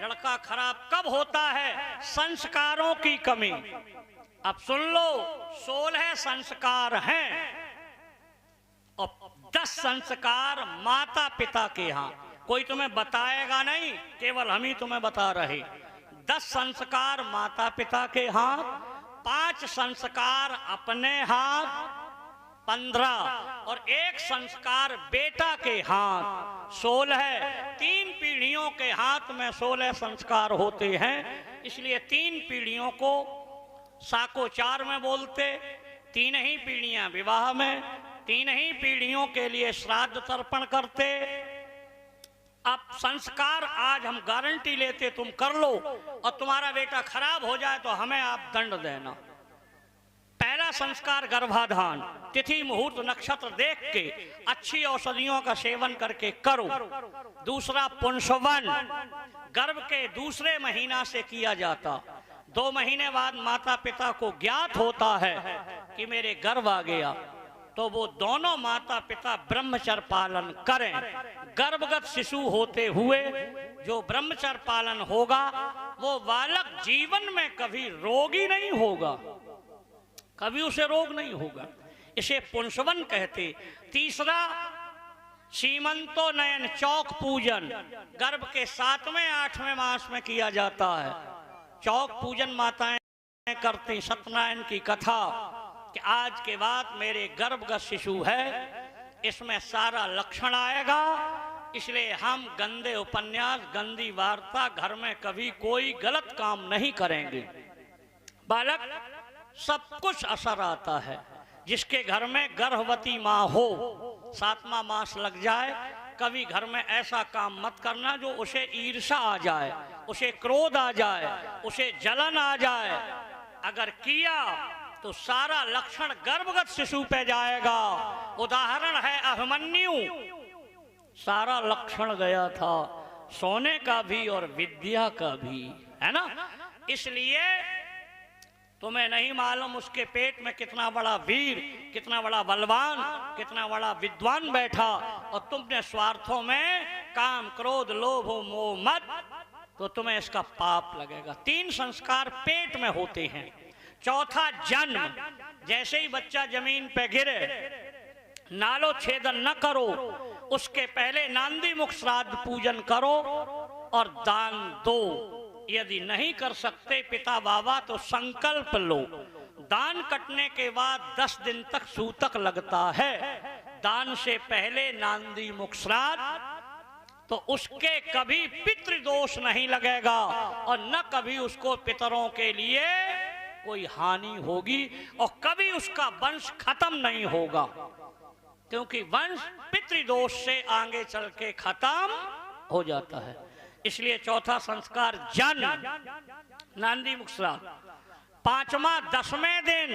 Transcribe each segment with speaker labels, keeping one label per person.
Speaker 1: लड़का खराब कब होता है? संस्कारों की कमी। अब सुन लो, 16 संस्कार हैं और 10 संस्कार माता पिता के यहाँ। कोई तुम्हें बताएगा नहीं, केवल हम ही तुम्हें बता रहे। 10 संस्कार माता पिता के हाथ, 5 संस्कार अपने हाथ, 15 और 1 संस्कार बेटा के हाथ, 16। 3 पीढ़ियों के हाथ में 16 संस्कार होते हैं। इसलिए 3 पीढ़ियों को साकोचार में बोलते, 3 ही पीढ़ियां विवाह में, 3 ही पीढ़ियों के लिए श्राद्ध तर्पण करते। अब संस्कार आज हम गारंटी लेते तुम कर लो, और तुम्हारा बेटा खराब हो जाए तो हमें आप दंड देना। पहला संस्कार गर्भाधान, तिथि मुहूर्त नक्षत्र देख के अच्छी औषधियों का सेवन करके करो। दूसरा पुंसवन, गर्भ के दूसरे महीना से किया जाता। 2 महीने बाद माता पिता को ज्ञात होता है कि मेरे गर्भ आ गया, तो वो दोनों माता पिता ब्रह्मचर्य पालन करें। गर्भगत शिशु होते हुए जो ब्रह्मचर्य पालन होगा वो बालक जीवन में कभी रोगी नहीं होगा, कभी उसे रोग नहीं होगा। इसे पुंसवन कहते। तीसरा सीमंतो नयन चौक पूजन, गर्भ के 7वें 8वें मास में किया जाता है। चौक पूजन माताएं करती। सत्यनारायण की कथा कि आज के बाद मेरे गर्भगत शिशु है, इसमें सारा लक्षण आएगा, इसलिए हम गंदे उपन्यास, गंदी वार्ता घर में कभी कोई गलत काम नहीं करेंगे। बालक सब कुछ असर आता है। जिसके घर में गर्भवती माँ हो, 7वां मास लग जाए, कभी घर में ऐसा काम मत करना जो उसे ईर्ष्या आ जाए, उसे क्रोध आ जाए, उसे जलन आ जाए। अगर किया तो सारा लक्षण गर्भगत शिशु पे जाएगा। उदाहरण है अभिमन्यु, सारा लक्षण गया था, सोने का भी और विद्या का भी, है ना। इसलिए तुम्हें नहीं मालूम उसके पेट में कितना बड़ा वीर, कितना बड़ा बलवान, कितना बड़ा विद्वान बैठा, और तुमने स्वार्थों में काम क्रोध लोभ मोह मत, तो तुम्हें इसका पाप लगेगा। 3 संस्कार पेट में होते हैं। चौथा जन्म, जैसे ही बच्चा जमीन पे गिरे नालो छेदन न करो, उसके पहले नांदी मुख श्राद्ध पूजन करो और दान दो। यदि नहीं कर सकते पिता बाबा तो संकल्प लो। दान कटने के बाद 10 दिन तक सूतक लगता है। दान से पहले नांदी मुख श्राद्ध, तो उसके कभी पितृदोष नहीं लगेगा और न कभी उसको पितरों के लिए कोई हानि होगी और कभी उसका वंश खत्म नहीं होगा, क्योंकि वंश पितृदोष से आगे चल के खत्म हो जाता है। इसलिए चौथा संस्कार जन्म, नांदी मुख श्राद्ध। 5वां 10वें दिन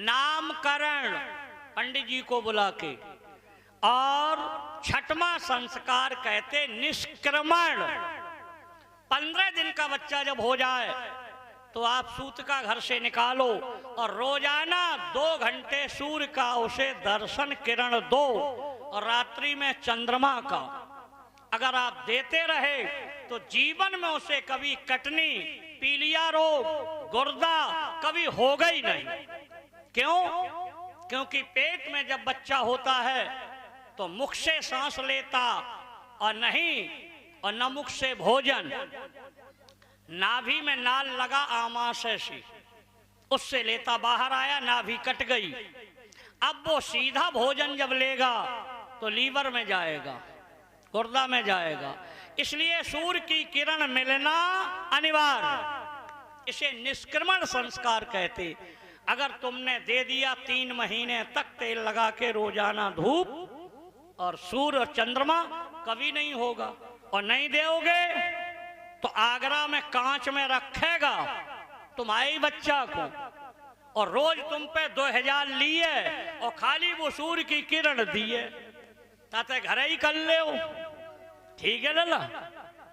Speaker 1: नामकरण, पंडित जी को बुला के। और 6वां संस्कार कहते निष्क्रमण। 15 दिन का बच्चा जब हो जाए तो आप सूत का घर से निकालो और रोजाना 2 घंटे सूर्य का उसे दर्शन किरण दो, और रात्रि में चंद्रमा का अगर आप देते रहे तो जीवन में उसे कभी कटनी, पीलिया रोग, गुर्दा कभी होगा ही नहीं। क्यों? क्योंकि पेट में जब बच्चा होता है तो मुख से सांस लेता और नहीं, और न मुख से भोजन, नाभि में नाल लगा आमाशय से, उससे लेता बाहर आया, नाभि कट गई। अब वो सीधा भोजन जब लेगा तो लीवर में जाएगा, गुर्दा में जाएगा। इसलिए सूर्य की किरण मिलना अनिवार्य। इसे निष्क्रमण संस्कार कहते। अगर तुमने दे दिया 3 महीने तक तेल लगा के रोजाना धूप और सूर्य और चंद्रमा, कभी नहीं होगा। और नहीं दोगे तो आगरा में कांच में रखेगा तुम्हारे बच्चा को, और रोज तुम पे 2000 लिए और खाली वो सूर्य की किरण दिए, ताते घर ही कर ले। ठीक है लाला,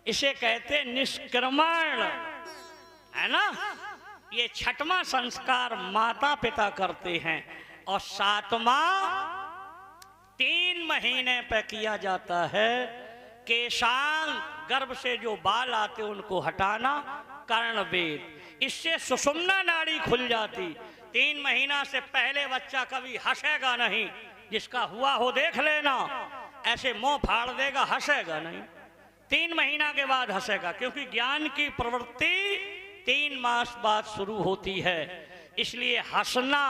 Speaker 1: इसे कहते निष्क्रमण, है ना। ये 6वां संस्कार माता पिता करते हैं। और 7वां 3 महीने पे किया जाता है केशांग, गर्भ से जो बाल आते उनको हटाना, कर्ण वेद। इससे सुषुम्ना नाड़ी खुल जाती। 3 महीना से पहले बच्चा कभी हंसेगा नहीं, जिसका हुआ हो देख लेना, ऐसे मुंह फाड़ देगा, हंसेगा नहीं। 3 महीना के बाद हंसेगा, क्योंकि ज्ञान की प्रवृत्ति 3 मास बाद शुरू होती है। इसलिए हंसना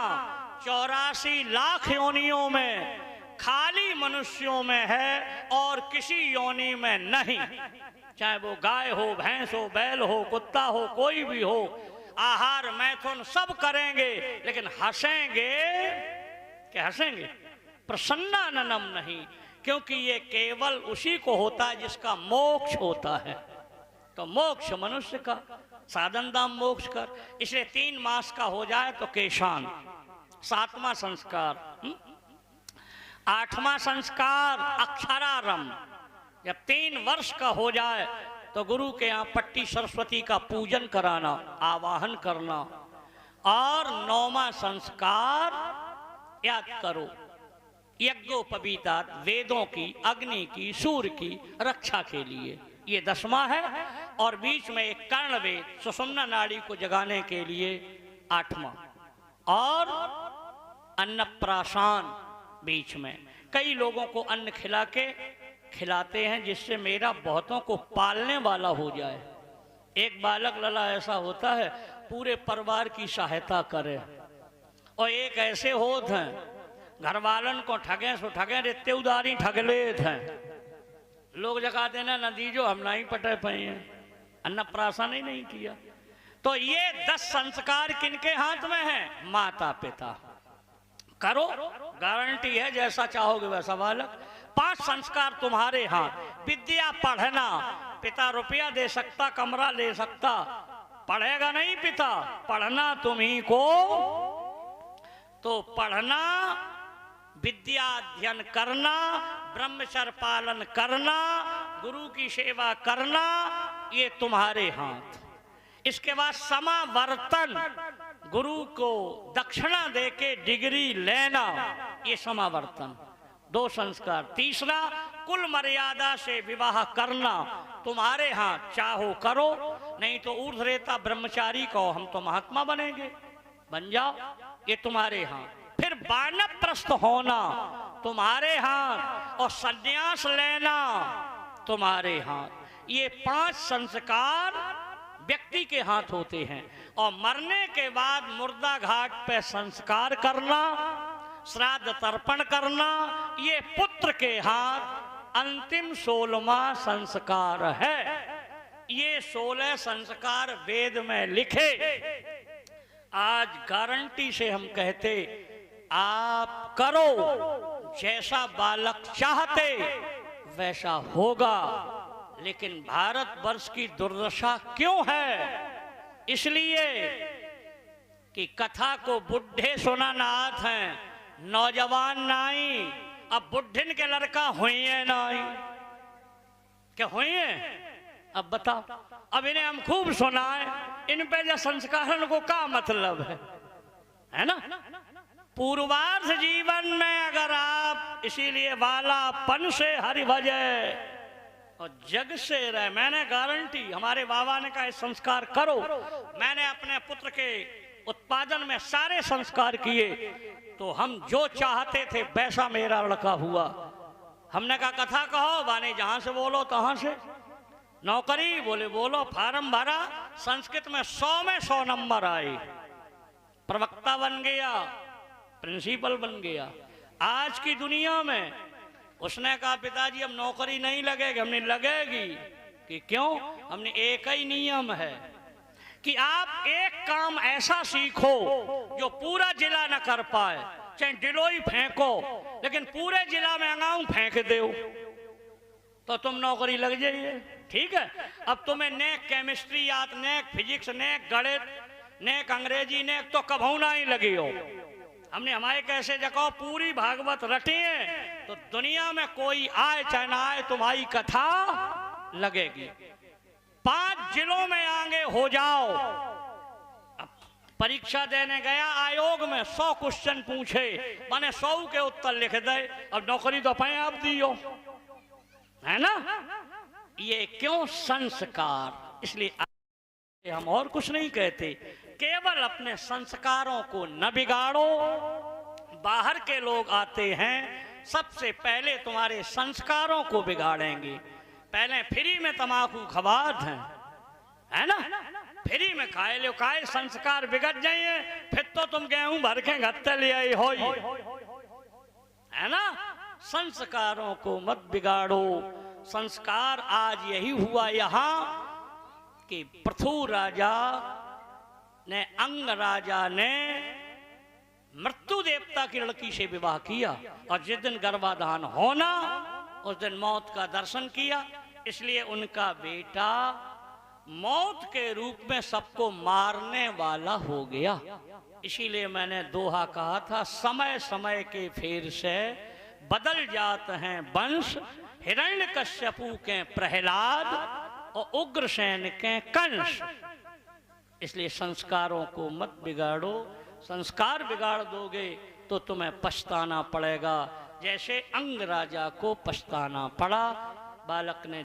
Speaker 1: 84 लाख योनियों में खाली मनुष्यों में है और किसी योनि में नहीं। चाहे वो गाय हो, भैंस हो, बैल हो, कुत्ता हो, कोई भी हो, आहार मैथुन सब करेंगे, लेकिन हंसेंगे क्या? हंसेंगे प्रसन्नाननम नहीं, क्योंकि ये केवल उसी को होता है जिसका मोक्ष होता है। तो मोक्ष मनुष्य का साधन दाम मोक्ष कर। इसलिए 3 मास का हो जाए तो केशान, 7वां संस्कार। 8वां संस्कार अक्षरारंभ। जब 3 वर्ष का हो जाए तो गुरु के यहाँ पट्टी सरस्वती का पूजन कराना, आवाहन करना। और 9वां संस्कार याद करो, यज्ञोपवीता, वेदों की, अग्नि की, सूर्य की रक्षा के लिए, ये 10वां है। और बीच में एक कर्ण वेद, सुषुम्ना नाड़ी को जगाने के लिए 8वां। और अन्नप्राशन बीच में। कई लोगों को अन्न खिलाते हैं जिससे मेरा बहुतों को पालने वाला हो जाए। एक बालक लला ऐसा होता है पूरे परिवार की सहायता करे। और एक ऐसे होते हैं घर वालन को ठगे सो ठगे, रित्ते उदारी ठग लेते हैं। लोग जगा देना नदी जो हम नहीं पटे पाए हैं, अन्नप्राशन ही नहीं किया। तो ये 10 संस्कार किनके हाथ में है? माता पिता। करो, गारंटी है जैसा चाहोगे वैसा बालक। 5 संस्कार तुम्हारे हाथ। विद्या पढ़ना, पिता रुपया दे सकता, कमरा ले सकता, पढ़ेगा नहीं पिता, पढ़ना तुम्ही को। तो पढ़ना, विद्या अध्ययन करना, ब्रह्मचर्य पालन करना, गुरु की सेवा करना, ये तुम्हारे हाथ। इसके बाद समावर्तन, गुरु को दक्षिणा देके डिग्री लेना, ये समावर्तन। 2 संस्कार। तीसरा, कुल मर्यादा से विवाह करना, तुम्हारे हाथ। चाहो करो, नहीं तो ऊर्ध्वरेता ब्रह्मचारी कहो, हम तो महात्मा बनेंगे, बन जाओ, ये तुम्हारे हाथ। फिर वानप्रस्थ होना तुम्हारे हाथ, और संन्यास लेना तुम्हारे हाथ। ये 5 संस्कार व्यक्ति के हाथ होते हैं। और मरने के बाद मुर्दा घाट पे संस्कार करना, श्राद्ध तर्पण करना, ये पुत्र के हाथ अंतिम 16वां संस्कार है। ये 16 संस्कार वेद में लिखे। आज गारंटी से हम कहते, आप करो, जैसा बालक चाहते वैसा होगा। लेकिन भारतवर्ष की दुर्दशा क्यों है? इसलिए कि कथा को बुढ़े सुनाना आत हैं, नौजवान नहीं। अब बुढ़िन के लड़का हुई है नहीं, क्या हुई है? अब बताओ, अब इन्हें हम खूब सुनाए, इन पे जो संस्कार को क्या मतलब है ना? पूर्वार्ध जीवन में अगर आप इसीलिए वालापन से हरि भजे और जग से रहे, मैंने गारंटी, हमारे बाबा ने कहा संस्कार करो। मैंने अपने पुत्र के उत्पादन में सारे संस्कार किए, तो हम जो चाहते थे वैसा मेरा लड़का हुआ। हमने कहा कथा कहो, बाने जहां से बोलो तहां से। नौकरी बोले बोलो, फार्म भरा, संस्कृत में 100 में 100 नंबर आए, प्रवक्ता बन गया, प्रिंसिपल बन गया। आज की दुनिया में उसने कहा पिताजी अब नौकरी नहीं लगेगी। हमने लगेगी कि क्यों? हमने एक ही नियम है कि आप एक काम ऐसा सीखो जो पूरा जिला न कर पाए, चाहे डिलोई फेंको, लेकिन पूरे जिला में अंगाऊ फेंक दो तो तुम नौकरी लग जाइए। ठीक है, अब तुम्हें नेक केमिस्ट्री याद, नेक फिजिक्स, नेक गणित, नेक अंग्रेजी, नेक तो कभू ना ही लगी हो। हमने हमारे कैसे जगह पूरी भागवत रटी है, तो दुनिया में कोई आए चाहे ना आए तुम्हारी कथा लगेगी। 5 जिलों में आगे हो जाओ। अब परीक्षा देने गया आयोग में 100 क्वेश्चन पूछे, मैंने 100 के उत्तर लिख दे। अब नौकरी तो अपने आप दियो, है ना? ये क्यों संस्कार, इसलिए हम और कुछ नहीं कहते, केवल अपने संस्कारों को न बिगाड़ो। बाहर के लोग आते हैं, सबसे पहले तुम्हारे संस्कारों को बिगाड़ेंगे। पहले फ्री में तमाकू खवात हैं, है ना, फ्री में खाए लो, खाए संस्कार बिगड़ जाइए, फिर तो तुम गेहूं भर के गत्ते ले आई हो, है ना। संस्कारों को मत बिगाड़ो। संस्कार आज यही हुआ यहाँ कि पृथु राजा ने, अंग राजा ने मृत्यु देवता की लड़की से विवाह किया, और जिस दिन गर्भाधान होना उस दिन मौत का दर्शन किया। इसलिए उनका बेटा मौत के रूप में सबको मारने वाला हो गया। इसीलिए मैंने दोहा कहा था, समय समय के फेर से बदल जाते हैं वंश, हिरण्यकश्यपु के प्रहलाद और उग्रसेन के कंस। इसलिए संस्कारों को मत बिगाड़ो। संस्कार बिगाड़ दोगे तो तुम्हें पछताना पड़ेगा, जैसे अंग राजा को पछताना पड़ा। बालक ने